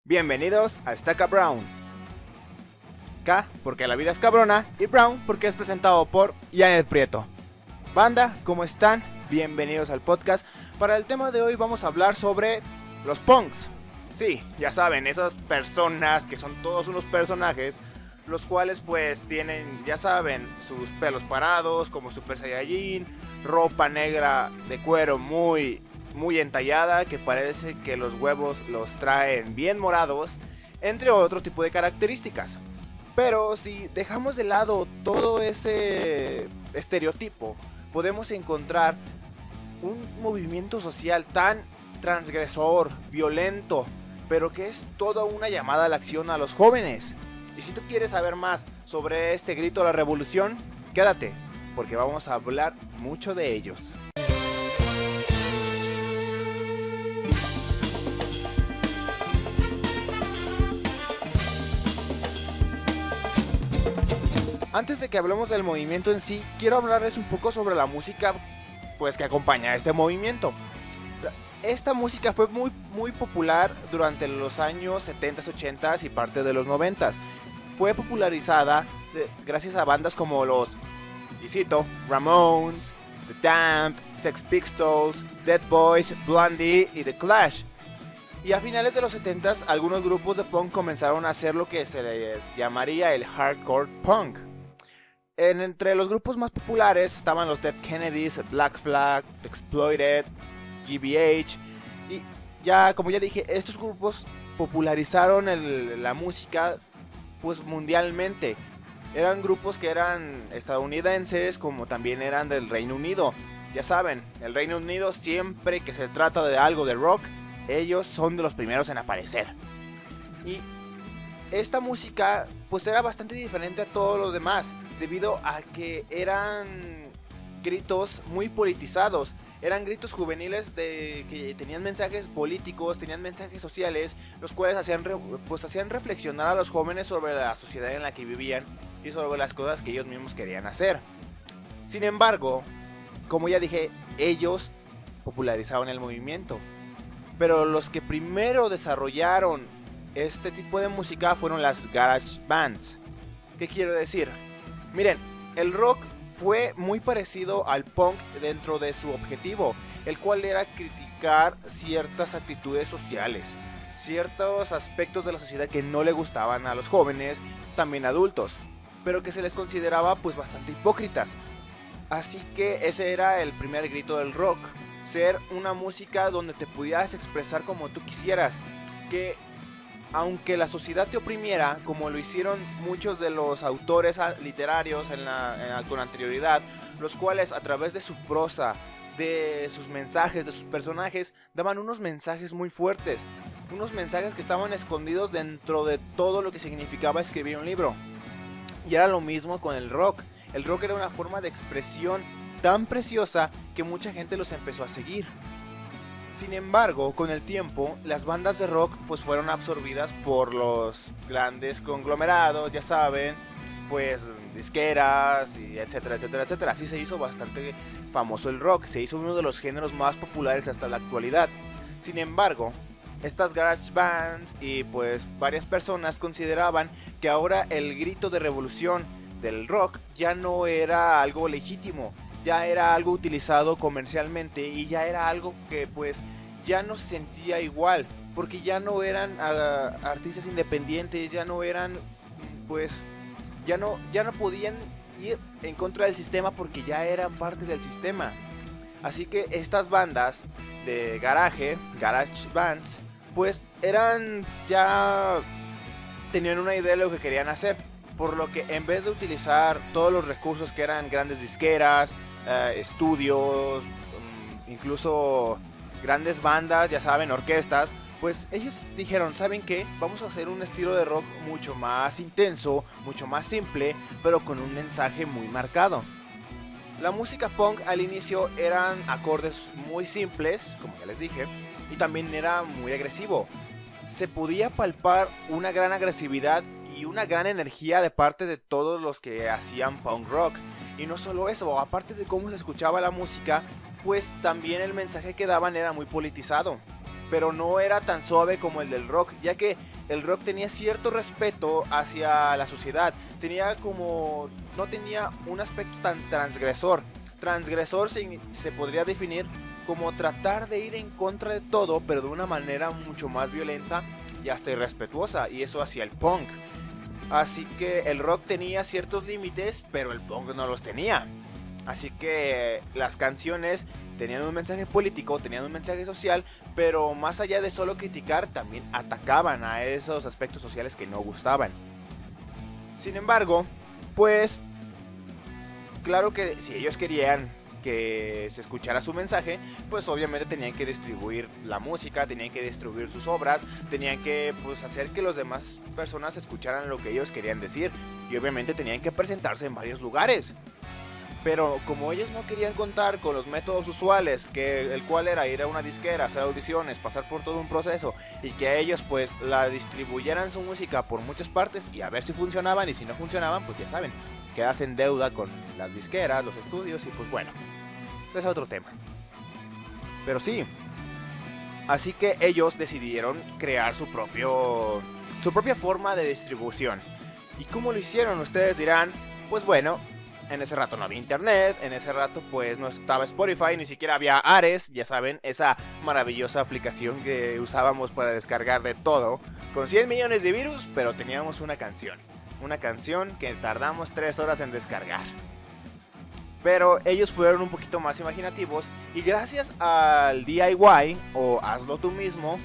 Bienvenidos a Estaca Brown. K porque la vida es cabrona y Brown porque es presentado por Janet Prieto. Banda, ¿cómo están? Bienvenidos al podcast. Para el tema de hoy vamos a hablar sobre los punks. Sí, ya saben, esas personas que son todos unos personajes, los cuales pues tienen, ya saben, sus pelos parados como Super Saiyajin, ropa negra de cuero muy entallada, que parece que los huevos los traen bien morados, entre otro tipo de características. Pero si dejamos de lado todo ese estereotipo, podemos encontrar un movimiento social tan transgresor, violento, pero que es toda una llamada a la acción a los jóvenes. Y si tú quieres saber más sobre este grito a la revolución, quédate, porque vamos a hablar mucho de ellos. Antes de que hablemos del movimiento en sí, quiero hablarles un poco sobre la música pues que acompaña a este movimiento. Esta música fue muy popular durante los años 70s, 80s y parte de los 90s. Fue popularizada gracias a bandas como los, y cito, Ramones, The Damned, Sex Pistols, Dead Boys, Blondie y The Clash. Y a finales de los 70s, algunos grupos de punk comenzaron a hacer lo que se le llamaría el hardcore punk. Entre los grupos más populares estaban los Dead Kennedys, Black Flag, Exploited, GBH. Y ya, como ya dije, estos grupos popularizaron la música pues mundialmente. Eran grupos que eran estadounidenses, como también eran del Reino Unido. Ya saben, el Reino Unido siempre que se trata de algo de rock, ellos son de los primeros en aparecer. Y esta música pues era bastante diferente a todo lo demás, debido a que eran gritos muy politizados. Eran gritos juveniles que tenían mensajes políticos, tenían mensajes sociales, los cuales hacían reflexionar a los jóvenes sobre la sociedad en la que vivían y sobre las cosas que ellos mismos querían hacer. Sin embargo, como ya dije, ellos popularizaron el movimiento. Pero los que primero desarrollaron este tipo de música fueron las garage bands. ¿Qué quiero decir? Miren, el rock fue muy parecido al punk dentro de su objetivo, el cual era criticar ciertas actitudes sociales, ciertos aspectos de la sociedad que no le gustaban a los jóvenes, también adultos, pero que se les consideraba pues bastante hipócritas. Así que ese era el primer grito del rock, ser una música donde te pudieras expresar como tú quisieras, que aunque la sociedad te oprimiera, como lo hicieron muchos de los autores literarios con anterioridad, los cuales a través de su prosa, de sus mensajes, de sus personajes, daban unos mensajes muy fuertes, unos mensajes que estaban escondidos dentro de todo lo que significaba escribir un libro. Y era lo mismo con el rock. El rock era una forma de expresión tan preciosa que mucha gente los empezó a seguir. Sin embargo, con el tiempo, las bandas de rock pues fueron absorbidas por los grandes conglomerados, ya saben, pues disqueras y etcétera, etcétera, etcétera. Así se hizo bastante famoso el rock, se hizo uno de los géneros más populares hasta la actualidad. Sin embargo, estas garage bands y pues varias personas consideraban que ahora el grito de revolución del rock ya no era algo legítimo, ya era algo utilizado comercialmente y ya era algo que pues ya no se sentía igual, porque ya no eran artistas independientes, ya no eran pues ya no podían ir en contra del sistema porque ya eran parte del sistema. Así que estas bandas de garage bands, pues tenían una idea de lo que querían hacer, por lo que en vez de utilizar todos los recursos que eran grandes disqueras, estudios, incluso grandes bandas, ya saben, orquestas, pues ellos dijeron, ¿saben qué? Vamos a hacer un estilo de rock mucho más intenso, mucho más simple, pero con un mensaje muy marcado. La música punk al inicio eran acordes muy simples, como ya les dije, y también era muy agresivo. Se podía palpar una gran agresividad y una gran energía de parte de todos los que hacían punk rock. Y no solo eso, aparte de cómo se escuchaba la música, pues también el mensaje que daban era muy politizado. pero no era tan suave como el del rock, ya que el rock tenía cierto respeto hacia la sociedad, no tenía un aspecto tan transgresor. Transgresor se podría definir como tratar de ir en contra de todo, pero de una manera mucho más violenta y hasta irrespetuosa, y eso hacia el punk. Así que el rock tenía ciertos límites, pero el punk no los tenía. Así que las canciones tenían un mensaje político, tenían un mensaje social, pero más allá de solo criticar, también atacaban a esos aspectos sociales que no gustaban. Sin embargo, pues claro que si ellos querían que se escuchara su mensaje, pues obviamente tenían que distribuir la música, tenían que distribuir sus obras, tenían que pues hacer que los demás personas escucharan lo que ellos querían decir, y obviamente tenían que presentarse en varios lugares. Pero como ellos no querían contar con los métodos usuales, el cual era ir a una disquera, hacer audiciones, pasar por todo un proceso, y que a ellos pues la distribuyeran su música por muchas partes y a ver si funcionaban, y si no funcionaban, pues ya saben, quedas en deuda con las disqueras, los estudios, y pues bueno, ese es otro tema. Pero sí, así que ellos decidieron crear su propia forma de distribución. ¿Y cómo lo hicieron? Ustedes dirán, pues bueno, en ese rato no había internet, en ese rato pues no estaba Spotify, ni siquiera había Ares, ya saben, esa maravillosa aplicación que usábamos para descargar de todo, con 100 millones de virus, pero teníamos una canción que tardamos 3 horas en descargar. Pero ellos fueron un poquito más imaginativos, y gracias al DIY, o hazlo tú mismo,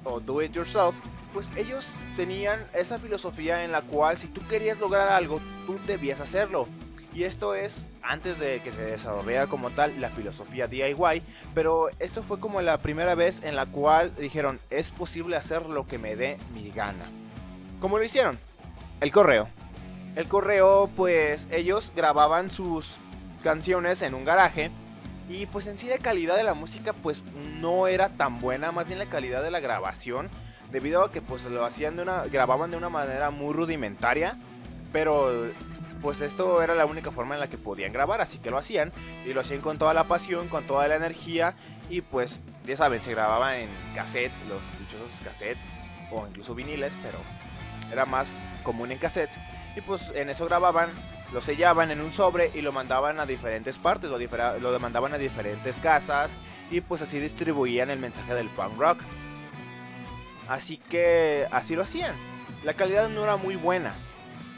o do it yourself, pues ellos tenían esa filosofía en la cual si tú querías lograr algo, tú debías hacerlo. Y esto es antes de que se desarrollara como tal la filosofía DIY, pero esto fue como la primera vez en la cual dijeron, es posible hacer lo que me dé mi gana. ¿Cómo lo hicieron? El correo. El correo, pues ellos grababan sus canciones en un garaje, y pues en sí la calidad de la música pues no era tan buena, más bien la calidad de la grabación, debido a que pues grababan de una manera muy rudimentaria, pero pues esto era la única forma en la que podían grabar, así que lo hacían, y lo hacían con toda la pasión, con toda la energía, y pues ya saben, se grababa en cassettes, los dichosos cassettes, o incluso viniles, pero era más común en cassettes, y pues en eso grababan, lo sellaban en un sobre y lo mandaban a diferentes partes, lo mandaban a diferentes casas, y pues así distribuían el mensaje del punk rock. Así que así lo hacían. La calidad no era muy buena.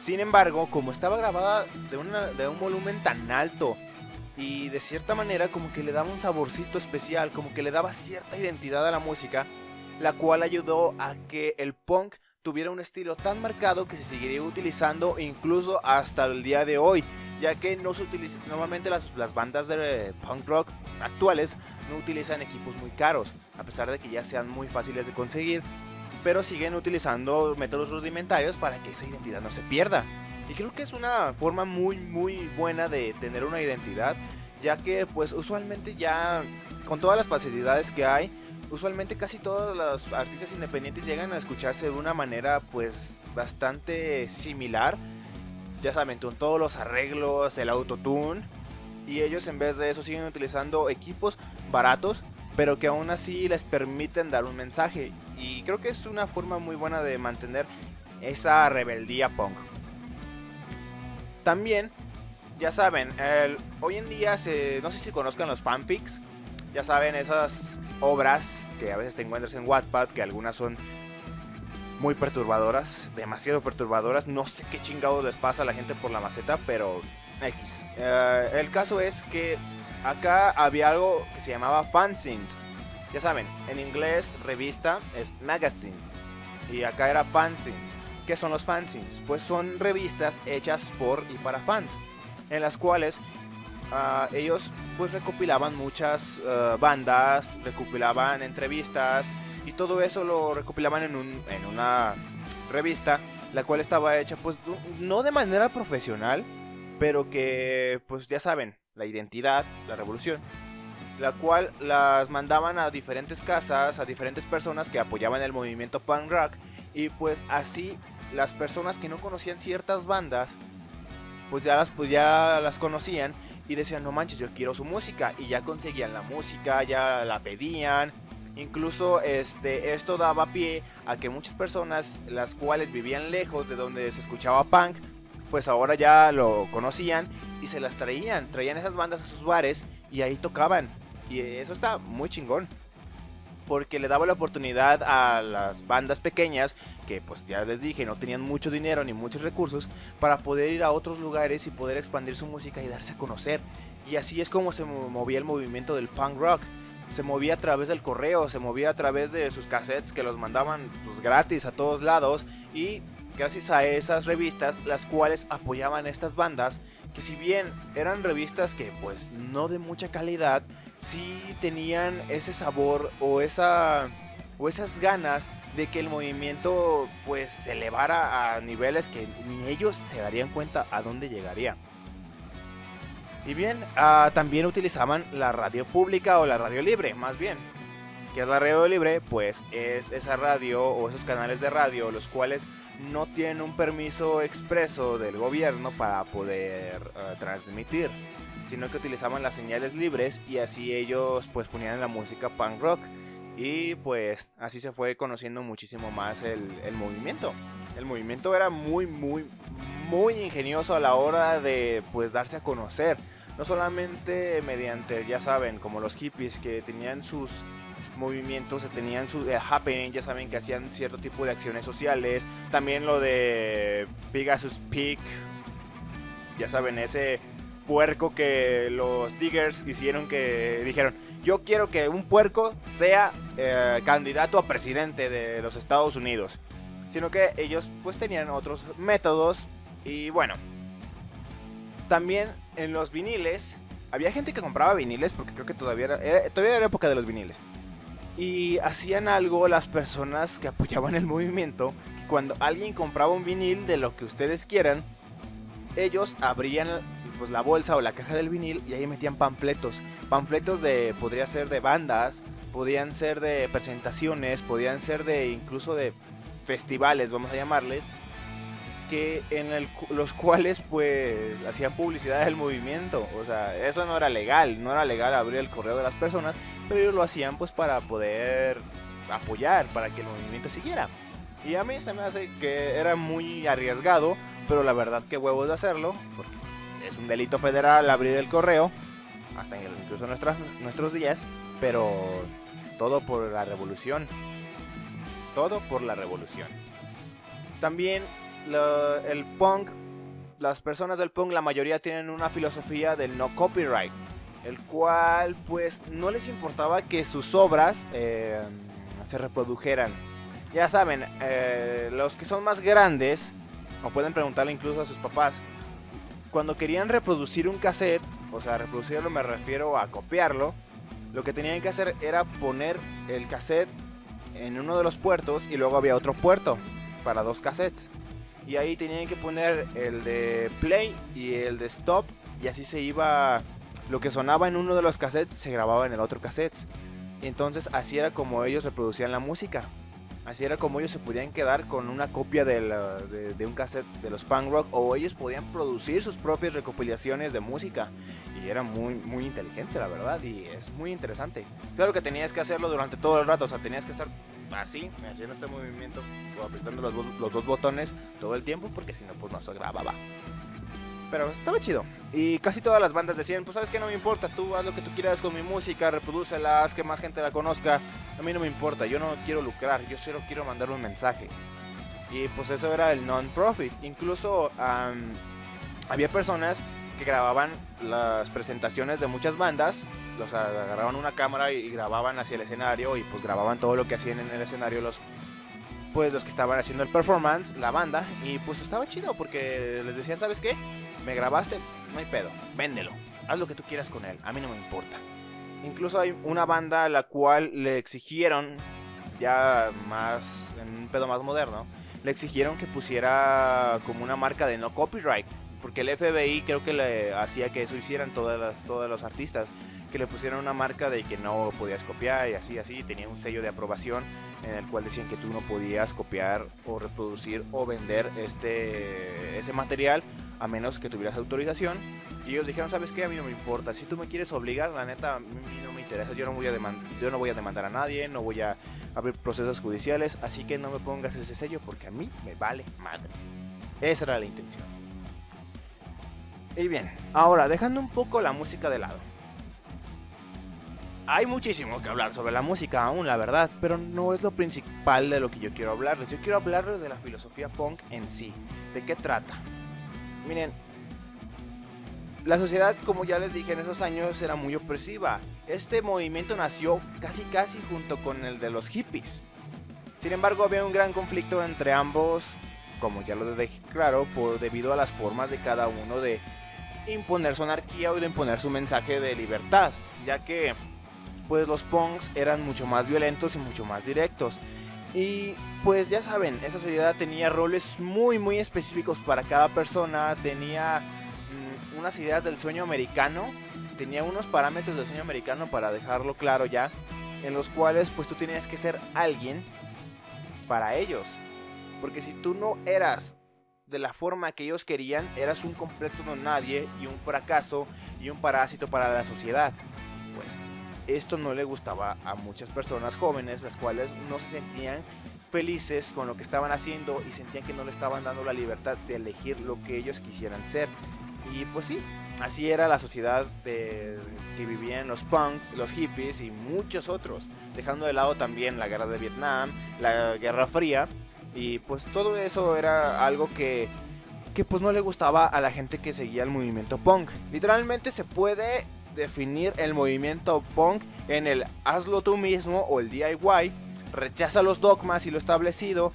Sin embargo, como estaba grabada de un volumen tan alto, y de cierta manera como que le daba un saborcito especial, como que le daba cierta identidad a la música, la cual ayudó a que el punk tuviera un estilo tan marcado que se seguiría utilizando incluso hasta el día de hoy, ya que no se utiliza, normalmente las bandas de punk rock actuales no utilizan equipos muy caros, a pesar de que ya sean muy fáciles de conseguir, pero siguen utilizando métodos rudimentarios para que esa identidad no se pierda. Y creo que es una forma muy muy buena de tener una identidad, ya que pues usualmente ya con todas las facilidades que hay, usualmente casi todos los artistas independientes llegan a escucharse de una manera pues bastante similar, ya saben, con todos los arreglos, el autotune, y ellos en vez de eso siguen utilizando equipos baratos, pero que aún así les permiten dar un mensaje, y creo que es una forma muy buena de mantener esa rebeldía punk. También, ya saben, hoy en día no sé si conozcan los fanfics, ya saben, esas obras que a veces te encuentras en Wattpad, que algunas son muy perturbadoras, demasiado perturbadoras, no sé qué chingados les pasa a la gente por la maceta, pero X. El caso es que acá había algo que se llamaba fanzines, ya saben, en inglés revista es magazine, y acá era fanzines. ¿Qué son los fanzines? Pues son revistas hechas por y para fans, en las cuales ellos pues recopilaban muchas bandas, recopilaban entrevistas, y todo eso lo recopilaban en una revista, la cual estaba hecha pues no de manera profesional, pero que pues ya saben, la identidad, la revolución, la cual las mandaban a diferentes casas, a diferentes personas que apoyaban el movimiento punk rock, y pues así las personas que no conocían ciertas bandas pues ya las conocían y decían, no manches, yo quiero su música, y ya conseguían la música, ya la pedían, Incluso esto daba pie a que muchas personas, las cuales vivían lejos de donde se escuchaba punk, pues ahora ya lo conocían y se las traían esas bandas a sus bares y ahí tocaban. Y eso está muy chingón, porque le daba la oportunidad a las bandas pequeñas, que pues ya les dije, no tenían mucho dinero ni muchos recursos, para poder ir a otros lugares y poder expandir su música y darse a conocer. Y así es como se movía el movimiento del punk rock. Se movía a través del correo, se movía a través de sus cassettes que los mandaban pues, gratis a todos lados, y gracias a esas revistas, las cuales apoyaban a estas bandas, que si bien eran revistas que pues no de mucha calidad, sí tenían ese sabor o esas ganas de que el movimiento pues se elevara a niveles que ni ellos se darían cuenta a dónde llegaría. Y bien, también utilizaban la radio pública o la radio libre, más bien. ¿Qué es la radio libre? Pues es esa radio o esos canales de radio los cuales no tienen un permiso expreso del gobierno para poder transmitir, sino que utilizaban las señales libres, y así ellos pues ponían la música punk rock, y pues así se fue conociendo muchísimo más el movimiento. El movimiento era muy ingenioso a la hora de pues darse a conocer, no solamente mediante, ya saben, como los hippies que tenían sus movimientos, tenían su happening, ya saben que hacían cierto tipo de acciones sociales, también lo de Pegasus Peak, ya saben, ese puerco que los diggers hicieron, que dijeron, yo quiero que un puerco sea candidato a presidente de los Estados Unidos, sino que ellos pues tenían otros métodos. Y bueno, también en los viniles, había gente que compraba viniles, porque creo que todavía era época de los viniles, y hacían algo las personas que apoyaban el movimiento, que cuando alguien compraba un vinil de lo que ustedes quieran, ellos abrían pues la bolsa o la caja del vinil y ahí metían panfletos de, podría ser de bandas, podían ser de presentaciones, podían ser de incluso de festivales, vamos a llamarles, que los cuales pues hacían publicidad del movimiento. O sea, eso no era legal abrir el correo de las personas, pero ellos lo hacían pues para poder apoyar, para que el movimiento siguiera. Y a mí se me hace que era muy arriesgado, pero la verdad que huevos de hacerlo, porque es un delito federal abrir el correo, hasta incluso nuestros días, pero todo por la revolución. Todo por la revolución. También el punk, las personas del punk, la mayoría tienen una filosofía del no copyright, el cual pues no les importaba que sus obras se reprodujeran. Ya saben, los que son más grandes, o pueden preguntarle incluso a sus papás, cuando querían reproducir un cassette, o sea, reproducirlo me refiero a copiarlo, lo que tenían que hacer era poner el cassette en uno de los puertos y luego había otro puerto para dos cassettes. Y ahí tenían que poner el de play y el de stop, y así se iba, lo que sonaba en uno de los cassettes se grababa en el otro cassette. Entonces así era como ellos reproducían la música. Así era como ellos se podían quedar con una copia de un cassette de los punk rock, o ellos podían producir sus propias recopilaciones de música. Y era muy inteligente, la verdad, y es muy interesante. Claro que tenías que hacerlo durante todo el rato, o sea, tenías que estar así, haciendo este movimiento, o apretando los dos botones todo el tiempo, porque si no, pues no se grababa. Pero estaba chido. Y casi todas las bandas decían, pues sabes que no me importa, tú haz lo que tú quieras con mi música, reprodúcela, haz que más gente la conozca. A mí no me importa, yo no quiero lucrar, yo solo quiero mandar un mensaje. Y pues eso era el non-profit. Incluso había personas que grababan las presentaciones de muchas bandas, los agarraban una cámara y grababan hacia el escenario, y pues grababan todo lo que hacían en el escenario los que estaban haciendo el performance, la banda. Y pues estaba chido porque les decían, ¿sabes qué? Me grabaste, no hay pedo, véndelo, haz lo que tú quieras con él, a mí no me importa. Incluso hay una banda a la cual le exigieron, ya más en un pedo más moderno, le exigieron que pusiera como una marca de no copyright, porque el FBI creo que le hacía que eso hicieran todos los artistas, que le pusieran una marca de que no podías copiar, y así, tenía un sello de aprobación en el cual decían que tú no podías copiar o reproducir o vender ese material a menos que tuvieras autorización. Y ellos dijeron, ¿sabes qué? A mí no me importa, si tú me quieres obligar, la neta, a mí no me interesa, yo no voy a demandar a nadie, no voy a abrir procesos judiciales, así que no me pongas ese sello porque a mí me vale madre. Esa era la intención. Y bien, ahora dejando un poco la música de lado. Hay muchísimo que hablar sobre la música aún, la verdad, pero no es lo principal de lo que yo quiero hablarles. Yo quiero hablarles de la filosofía punk en sí. ¿De qué trata? Miren, la sociedad, como ya les dije, en esos años era muy opresiva. Este movimiento nació casi junto con el de los hippies. Sin embargo, había un gran conflicto entre ambos, como ya lo dejé claro, debido a las formas de cada uno de imponer su anarquía o de imponer su mensaje de libertad, ya que pues los punks eran mucho más violentos y mucho más directos. Y pues ya saben, esa sociedad tenía roles muy específicos para cada persona, tenía unas ideas del sueño americano, tenía unos parámetros del sueño americano, para dejarlo claro ya, en los cuales pues tú tenías que ser alguien para ellos. Porque si tú no eras de la forma que ellos querían, eras un completo no nadie y un fracaso y un parásito para la sociedad. Pues esto no le gustaba a muchas personas jóvenes, las cuales no se sentían felices con lo que estaban haciendo y sentían que no le estaban dando la libertad de elegir lo que ellos quisieran ser. Y pues sí, así era la sociedad que vivían los punks, los hippies y muchos otros, dejando de lado también la guerra de Vietnam, la Guerra Fría, y pues todo eso era algo que pues no le gustaba a la gente que seguía el movimiento punk. Literalmente se puede definir el movimiento punk en el hazlo tú mismo o el DIY, rechaza los dogmas y lo establecido,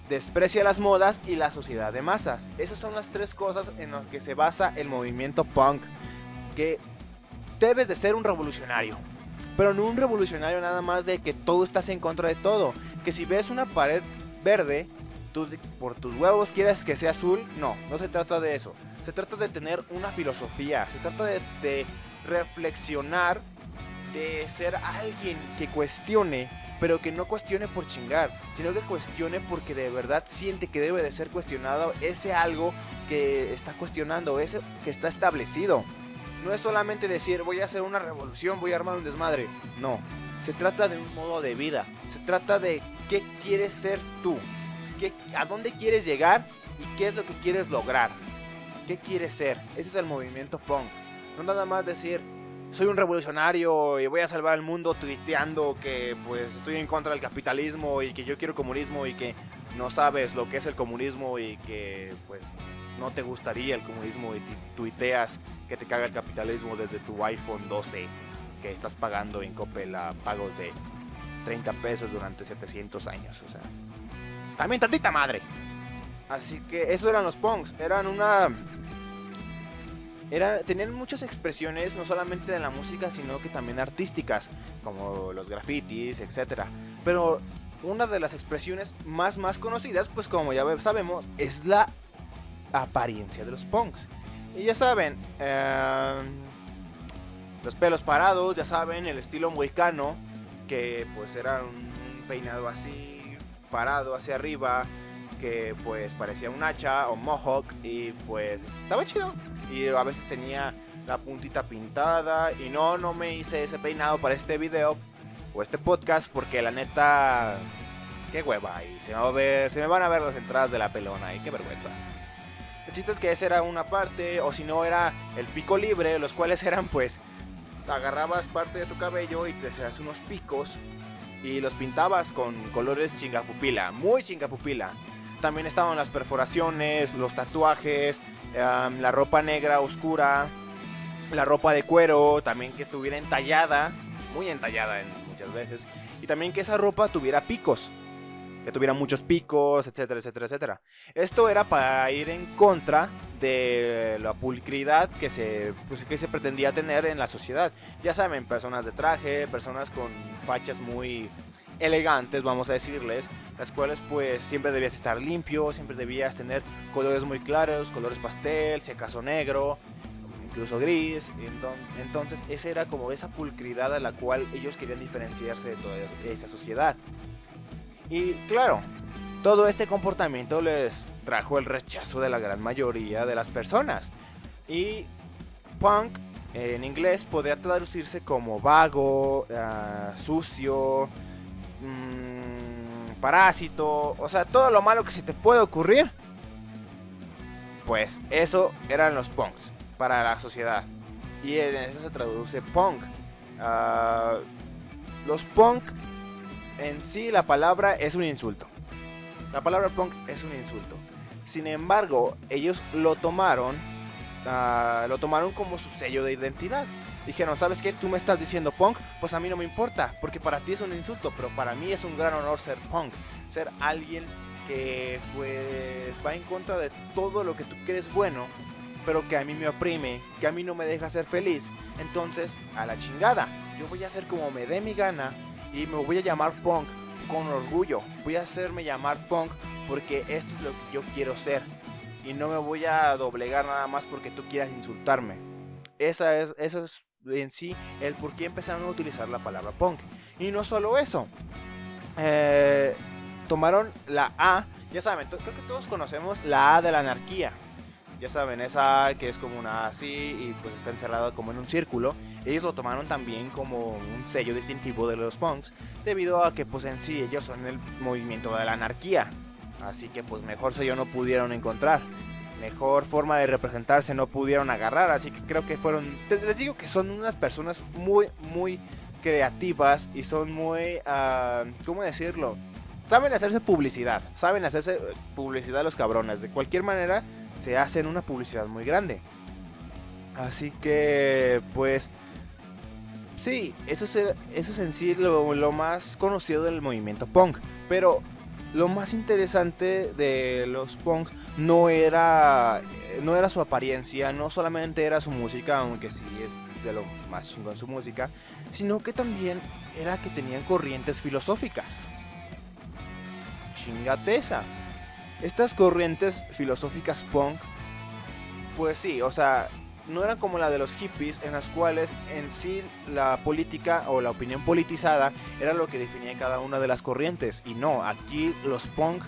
desprecia las modas y la sociedad de masas. Esas son las tres cosas en las que se basa el movimiento punk. Que debes de ser un revolucionario, pero no un revolucionario nada más de que todo estás en contra de todo. Que si ves una pared verde, tú por tus huevos quieres que sea azul. No se trata de eso. Se trata de tener una filosofía, se trata de reflexionar, de ser alguien que cuestione, pero que no cuestione por chingar, sino que cuestione porque de verdad siente que debe de ser cuestionado ese algo que está cuestionando, ese que está establecido. No es solamente decir voy a hacer una revolución, voy a armar un desmadre. No, se trata de un modo de vida, se trata de qué quieres ser tú, a dónde quieres llegar y qué es lo que quieres lograr, qué quieres ser. Ese es el movimiento punk. No nada más decir soy un revolucionario y voy a salvar al mundo tuiteando que pues estoy en contra del capitalismo y que yo quiero comunismo y que no sabes lo que es el comunismo y que pues no te gustaría el comunismo y tuiteas que te caga el capitalismo desde tu iPhone 12 que estás pagando en Coppel a pagos de 30 pesos durante 700 años. O sea, también tantita madre. Así que eso eran los punks, tenían muchas expresiones, no solamente de la música, sino que también artísticas, como los grafitis, etc. Pero una de las expresiones más conocidas, pues como ya sabemos, es la apariencia de los punks. Y ya saben, los pelos parados, ya saben, el estilo mohicano, que pues era un peinado así, parado hacia arriba, que pues parecía un hacha o mohawk y pues estaba chido. Y a veces tenía la puntita pintada. Y no me hice ese peinado para este video o este podcast porque la neta, qué hueva. Y se me van a ver las entradas de la pelona y qué vergüenza. El chiste es que esa era una parte, o si no era el pico libre, los cuales eran pues agarrabas parte de tu cabello y te hacías unos picos y los pintabas con colores chingapupila, muy chingapupila. También estaban las perforaciones, los tatuajes, la ropa negra oscura, la ropa de cuero, también que estuviera entallada, muy entallada muchas veces, y también que esa ropa tuviera picos, que tuviera muchos picos, etcétera, etcétera, etcétera. Esto era para ir en contra de la pulcridad que se pretendía tener en la sociedad. Ya saben, personas de traje, personas con fachas muy elegantes, vamos a decirles, las cuales pues siempre debías estar limpio, siempre debías tener colores muy claros, colores pastel, si acaso negro, incluso gris. Entonces esa era como esa pulcridad a la cual ellos querían diferenciarse de toda esa sociedad. Y claro, Todo este comportamiento les trajo el rechazo de la gran mayoría de las personas. Y punk en inglés podría traducirse como vago, sucio, parásito, o sea, todo lo malo que se te puede ocurrir. Pues eso eran los punks para la sociedad. Y en eso se traduce punk. Los punk en sí, la palabra es un insulto. La palabra punk es un insulto. Sin embargo, ellos lo tomaron como su sello de identidad. Dijeron, ¿sabes qué? Tú me estás diciendo punk, pues a mí no me importa, porque para ti es un insulto, pero para mí es un gran honor ser punk. Ser alguien que pues va en contra de todo lo que tú crees bueno, pero que a mí me oprime, que a mí no me deja ser feliz. Entonces, a la chingada, yo voy a hacer como me dé mi gana y me voy a llamar punk con orgullo. Voy a hacerme llamar punk porque esto es lo que yo quiero ser. Y no me voy a doblegar nada más porque tú quieras insultarme. Eso es en sí el por qué empezaron a utilizar la palabra punk. Y no solo eso. Tomaron la A. Ya saben, creo que todos conocemos la A de la anarquía. Ya saben, esa A que es como una A así y pues está encerrada como en un círculo. Ellos lo tomaron también como un sello distintivo de los punks, debido a que pues en sí ellos son el movimiento de la anarquía. Así que pues mejor sello no pudieron encontrar, mejor forma de representarse no pudieron agarrar. Así que creo que les digo que son unas personas muy creativas y son muy, ¿cómo decirlo? Saben hacerse publicidad los cabrones. De cualquier manera se hacen una publicidad muy grande. Así que pues sí, eso es en sí lo más conocido del movimiento punk. Pero lo más interesante de los punks no era su apariencia, no solamente era su música, aunque sí es de lo más chingón su música, sino que también era que tenían corrientes filosóficas. Chingate esa. Estas corrientes filosóficas punk, pues sí, o sea, no eran como la de los hippies, en las cuales en sí la política o la opinión politizada era lo que definía cada una de las corrientes. Y no, aquí los punk,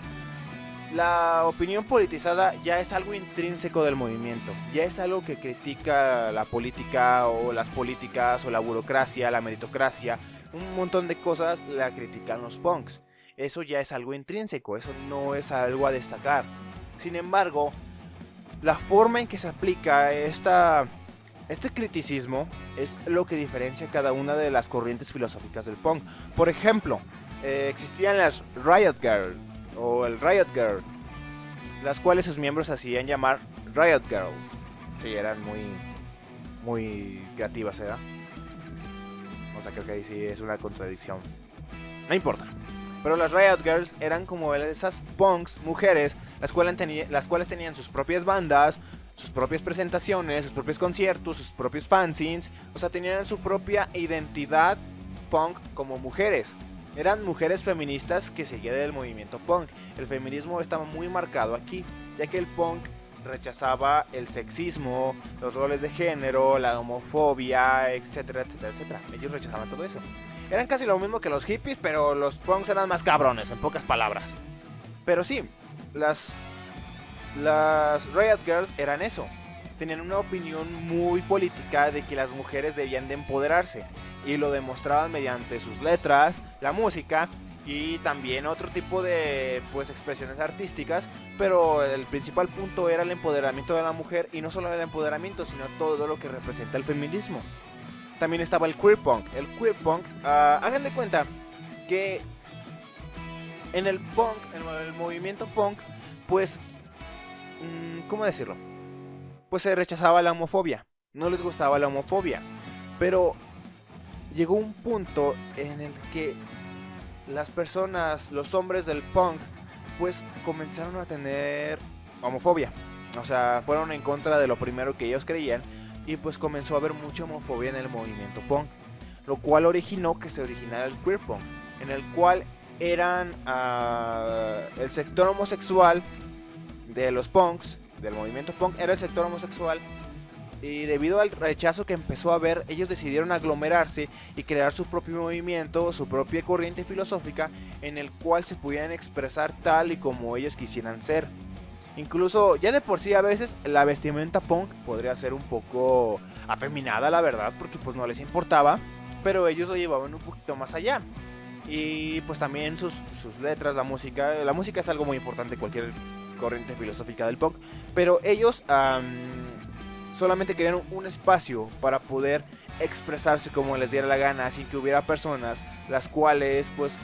la opinión politizada ya es algo intrínseco del movimiento. Ya es algo que critica la política o las políticas o la burocracia, la meritocracia. Un montón de cosas la critican los punks. Eso ya es algo intrínseco, eso no es algo a destacar. Sin embargo, la forma en que se aplica este criticismo es lo que diferencia cada una de las corrientes filosóficas del punk. Por ejemplo, existían las Riot Girl o el Riot Girl, las cuales sus miembros se hacían llamar Riot Girls. Sí, eran muy creativas, ¿verdad? O sea, creo que ahí sí es una contradicción. No importa. Pero las Riot Girls eran como esas punks mujeres, las cuales tenían sus propias bandas, sus propias presentaciones, sus propios conciertos, sus propios fanzines. O sea, tenían su propia identidad punk como mujeres. Eran mujeres feministas que seguían del movimiento punk. El feminismo estaba muy marcado aquí, ya que el punk rechazaba el sexismo, los roles de género, la homofobia, etcétera, etcétera, etcétera. Ellos rechazaban todo eso. Eran casi lo mismo que los hippies, pero los punks eran más cabrones, en pocas palabras. Pero sí, las Riot Girls eran eso. Tenían una opinión muy política de que las mujeres debían de empoderarse. Y lo demostraban mediante sus letras, la música y también otro tipo de pues expresiones artísticas. Pero el principal punto era el empoderamiento de la mujer. Y no solo el empoderamiento, sino todo lo que representa el feminismo. También estaba el queer punk. El queer punk, hagan de cuenta que en el punk, en el movimiento punk, pues, ¿cómo decirlo? Pues se rechazaba la homofobia. No les gustaba la homofobia. Pero llegó un punto en el que las personas, los hombres del punk, pues comenzaron a tener homofobia. O sea, fueron en contra de lo primero que ellos creían. Y pues comenzó a haber mucha homofobia en el movimiento punk, lo cual originó que se originara el queer punk, en el cual eran el sector homosexual de los punks, del movimiento punk, era el sector homosexual y debido al rechazo que empezó a haber, ellos decidieron aglomerarse y crear su propio movimiento, su propia corriente filosófica en el cual se pudieran expresar tal y como ellos quisieran ser. Incluso ya de por sí a veces la vestimenta punk podría ser un poco afeminada, la verdad, porque pues no les importaba, pero ellos lo llevaban un poquito más allá. Y pues también sus letras, la música es algo muy importante en cualquier corriente filosófica del punk, pero ellos solamente querían un espacio para poder expresarse como les diera la gana, sin que hubiera personas las cuales pues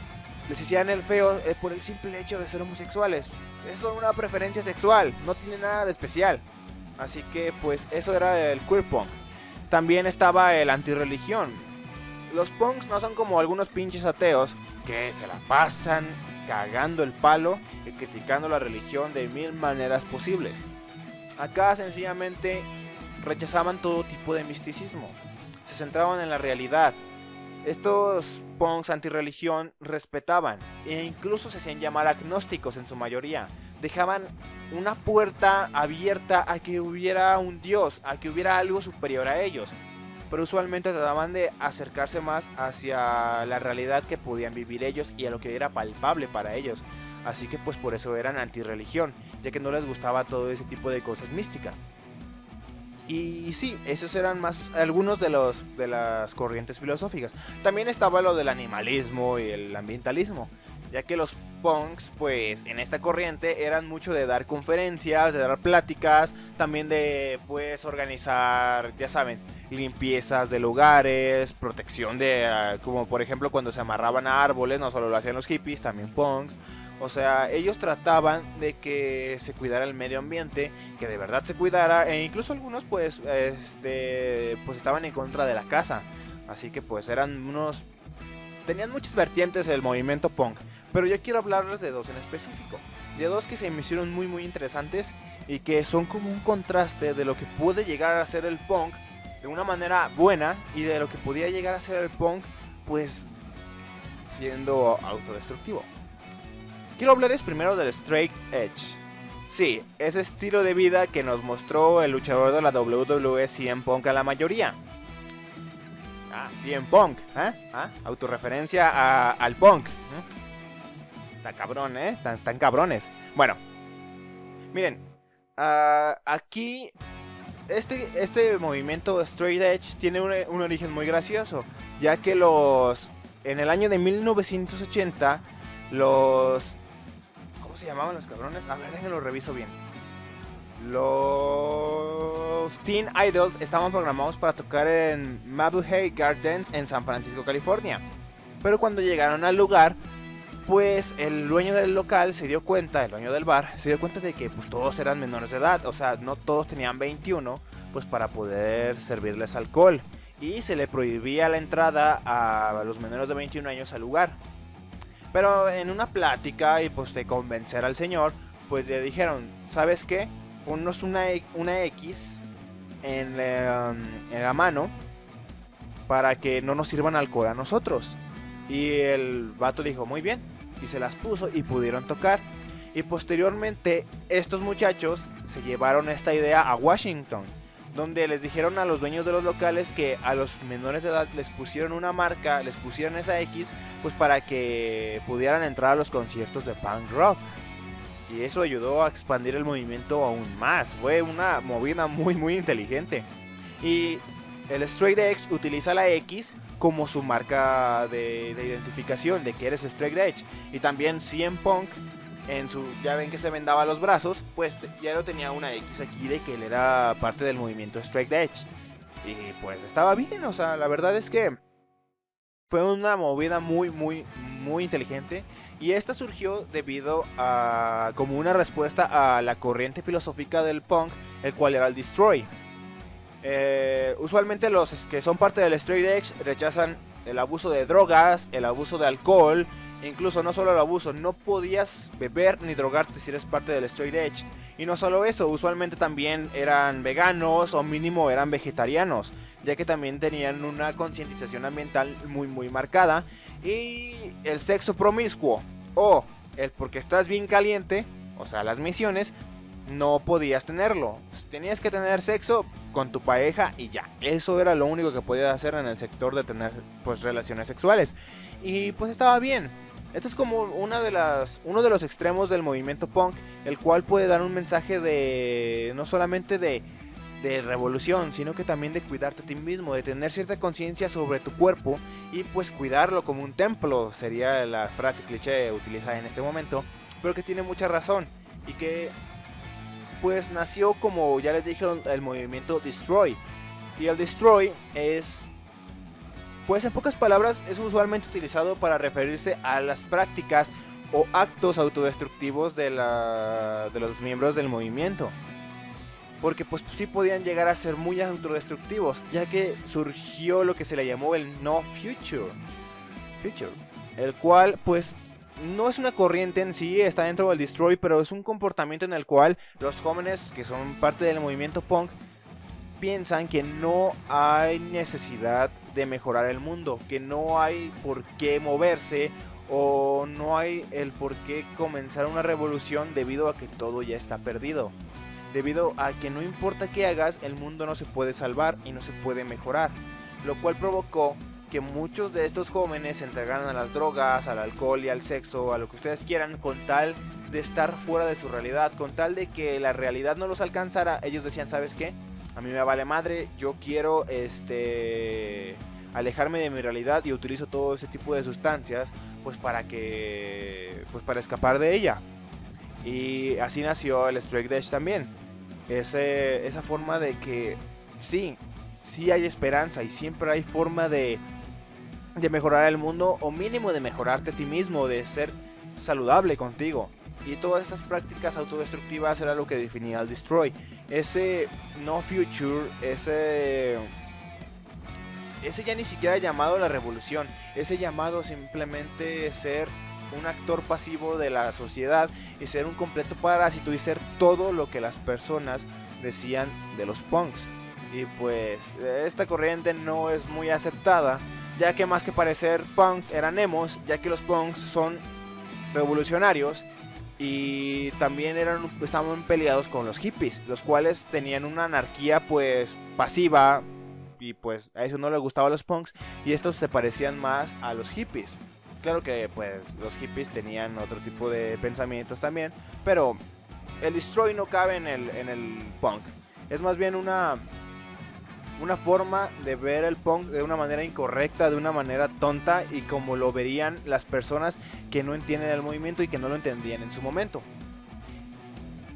les hicieran el feo por el simple hecho de ser homosexuales. Es solo una preferencia sexual, no tiene nada de especial. Así que pues eso era el queer punk. También estaba el antirreligión. Los punks no son como algunos pinches ateos que se la pasan cagando el palo y criticando la religión de mil maneras posibles. Acá sencillamente rechazaban todo tipo de misticismo. Se centraban en la realidad. Estos punks antirreligión respetaban e incluso se hacían llamar agnósticos en su mayoría. Dejaban una puerta abierta a que hubiera un dios, a que hubiera algo superior a ellos. Pero usualmente trataban de acercarse más hacia la realidad que podían vivir ellos y a lo que era palpable para ellos. Así que pues por eso eran antirreligión, ya que no les gustaba todo ese tipo de cosas místicas. Y sí, esos eran más algunos de las corrientes filosóficas. También estaba lo del animalismo y el ambientalismo, ya que los punks, pues en esta corriente eran mucho de dar conferencias, de dar pláticas, también de pues organizar, ya saben, limpiezas de lugares, protección de, como por ejemplo cuando se amarraban a árboles, no solo lo hacían los hippies, también punks. O sea, ellos trataban de que se cuidara el medio ambiente, que de verdad se cuidara, e incluso algunos pues estaban en contra de la caza. Así que pues tenían muchas vertientes el movimiento punk, pero yo quiero hablarles de dos en específico, de dos que se me hicieron muy muy interesantes y que son como un contraste de lo que puede llegar a ser el punk de una manera buena y de lo que podía llegar a ser el punk pues siendo autodestructivo. Quiero hablarles primero del straight edge. Sí, ese estilo de vida que nos mostró el luchador de la WWE CM Punk a la mayoría. CM Punk, autorreferencia al punk. Está cabrón, están cabrones. Bueno, miren, aquí este movimiento straight edge tiene un origen muy gracioso, ya que en el año de 1980 ¿cómo se llamaban los cabrones? A ver, déjenlo reviso bien. Los Teen Idols estaban programados para tocar en Mabuhay Gardens en San Francisco, California. Pero cuando llegaron al lugar, pues el dueño del local el dueño del bar, se dio cuenta de que pues todos eran menores de edad. O sea, no todos tenían 21, pues para poder servirles alcohol. Y se le prohibía la entrada a los menores de 21 años al lugar. Pero en una plática y pues de convencer al señor, pues le dijeron, ¿sabes qué? Ponnos una X en la mano para que no nos sirvan alcohol a nosotros. Y el vato dijo, muy bien, y se las puso y pudieron tocar. Y posteriormente estos muchachos se llevaron esta idea a Washington, donde les dijeron a los dueños de los locales que a los menores de edad les pusieron una marca, les pusieron esa X, pues para que pudieran entrar a los conciertos de punk rock. Y eso ayudó a expandir el movimiento aún más. Fue una movida muy muy inteligente. Y el straight edge utiliza la X como su marca de identificación de que eres straight edge. Y también CM Punk, ya ven que se vendaba los brazos, pues ya lo tenía una X aquí de que él era parte del movimiento straight edge. Y pues estaba bien, o sea, la verdad es que fue una movida muy muy muy inteligente. Y esta surgió debido a como una respuesta a la corriente filosófica del punk, el cual era el destroy. Usualmente los que son parte del straight edge rechazan el abuso de drogas, el abuso de alcohol, incluso no solo el abuso, no podías beber ni drogarte si eres parte del straight edge. Y no solo eso, usualmente también eran veganos o mínimo eran vegetarianos, ya que también tenían una concientización ambiental muy muy marcada. Y el sexo promiscuo o el porque estás bien caliente, o sea las misiones, no podías tenerlo. Tenías que tener sexo con tu pareja y ya. Eso era lo único que podías hacer en el sector de tener pues relaciones sexuales. Y pues estaba bien. Esto es como uno de los extremos del movimiento punk, el cual puede dar un mensaje de no solamente de revolución, sino que también de cuidarte a ti mismo, de tener cierta conciencia sobre tu cuerpo y pues cuidarlo como un templo, sería la frase cliché utilizada en este momento, pero que tiene mucha razón y que pues nació, como ya les dije, el movimiento Destroy. Y el Destroy es, pues en pocas palabras, es usualmente utilizado para referirse a las prácticas o actos autodestructivos de los miembros del movimiento. Porque pues sí podían llegar a ser muy autodestructivos, ya que surgió lo que se le llamó el No Future, el cual pues no es una corriente en sí, está dentro del Destroy, pero es un comportamiento en el cual los jóvenes que son parte del movimiento punk piensan que no hay necesidad de mejorar el mundo, que no hay por qué moverse o no hay el por qué comenzar una revolución debido a que todo ya está perdido. Debido a que no importa qué hagas, el mundo no se puede salvar y no se puede mejorar, lo cual provocó que muchos de estos jóvenes se entregaran a las drogas, al alcohol y al sexo, a lo que ustedes quieran, con tal de estar fuera de su realidad, con tal de que la realidad no los alcanzara. Ellos decían, ¿sabes qué? A mí me vale madre, yo quiero alejarme de mi realidad y utilizo todo ese tipo de sustancias pues para escapar de ella. Y así nació el Straight Edge también. Esa forma de que sí hay esperanza y siempre hay forma de mejorar el mundo, o mínimo de mejorarte a ti mismo, de ser saludable contigo. Y todas estas prácticas autodestructivas era lo que definía el Destroy. Ese No Future, ese ya ni siquiera llamado la revolución, ese llamado simplemente ser un actor pasivo de la sociedad y ser un completo parásito y ser todo lo que las personas decían de los punks. Y pues esta corriente no es muy aceptada, ya que más que parecer punks eran emos, ya que los punks son revolucionarios y también estaban peleados con los hippies, los cuales tenían una anarquía pues pasiva, y pues a eso no les gustaba a los punks, y estos se parecían más a los hippies. Claro que pues los hippies tenían otro tipo de pensamientos también, pero el Destroy no cabe en el punk. Es más bien una forma de ver el punk de una manera incorrecta, de una manera tonta, y como lo verían las personas que no entienden el movimiento y que no lo entendían en su momento.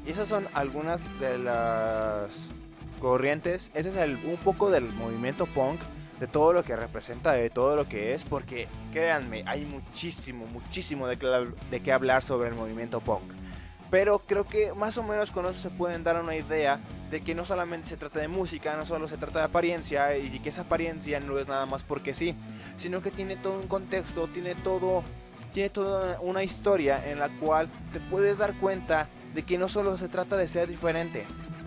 Y esas son algunas de las corrientes. Ese es un poco del movimiento punk, de todo lo que representa, de todo lo que es, porque créanme, hay muchísimo de qué hablar sobre el movimiento punk. Pero creo que más o menos con eso se pueden dar una idea de que no solamente se trata de música, no solo se trata de apariencia, y que esa apariencia no es nada más porque sí, sino que tiene todo un contexto, tiene toda una historia en la cual te puedes dar cuenta de que no solo se trata de ser diferente,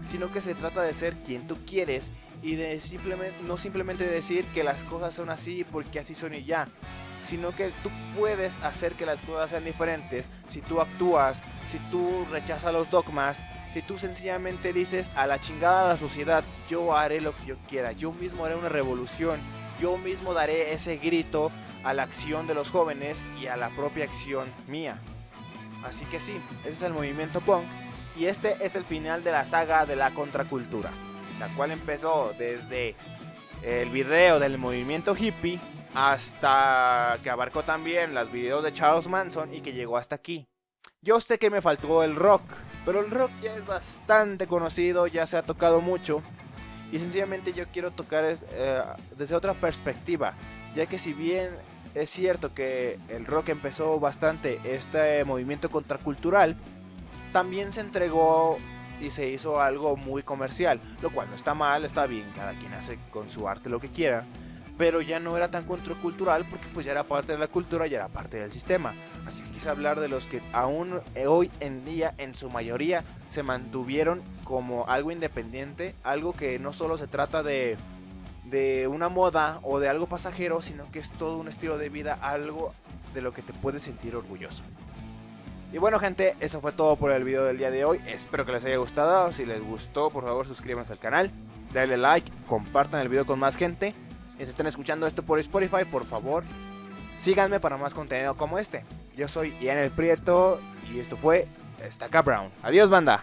sino que se trata de ser quien tú quieres, y de no simplemente decir que las cosas son así porque así son y ya, sino que tú puedes hacer que las cosas sean diferentes si tú actúas, si tú rechazas los dogmas, si tú sencillamente dices a la chingada a la sociedad, yo haré lo que yo quiera, yo mismo haré una revolución, yo mismo daré ese grito a la acción de los jóvenes y a la propia acción mía. Así que sí, ese es el movimiento punk, y este es el final de la saga de la contracultura, la cual empezó desde el video del movimiento hippie hasta que abarcó también los videos de Charles Manson y que llegó hasta aquí. Yo sé que me faltó el rock, pero el rock ya es bastante conocido, ya se ha tocado mucho, y sencillamente yo quiero tocar desde otra perspectiva, ya que si bien es cierto que el rock empezó bastante este movimiento contracultural, también se entregó y se hizo algo muy comercial, lo cual no está mal, está bien, cada quien hace con su arte lo que quiera, pero ya no era tan contracultural porque pues ya era parte de la cultura, ya era parte del sistema. Así que quise hablar de los que aún hoy en día en su mayoría se mantuvieron como algo independiente, algo que no solo se trata de una moda o de algo pasajero, sino que es todo un estilo de vida, algo de lo que te puedes sentir orgulloso. Y bueno, gente, eso fue todo por el video del día de hoy. Espero que les haya gustado. Si les gustó, por favor suscríbanse al canal, denle like, compartan el video con más gente. Y si están escuchando esto por Spotify, por favor, síganme para más contenido como este. Yo soy Ian el Prieto y esto fue Estaca Brown. Adiós, banda.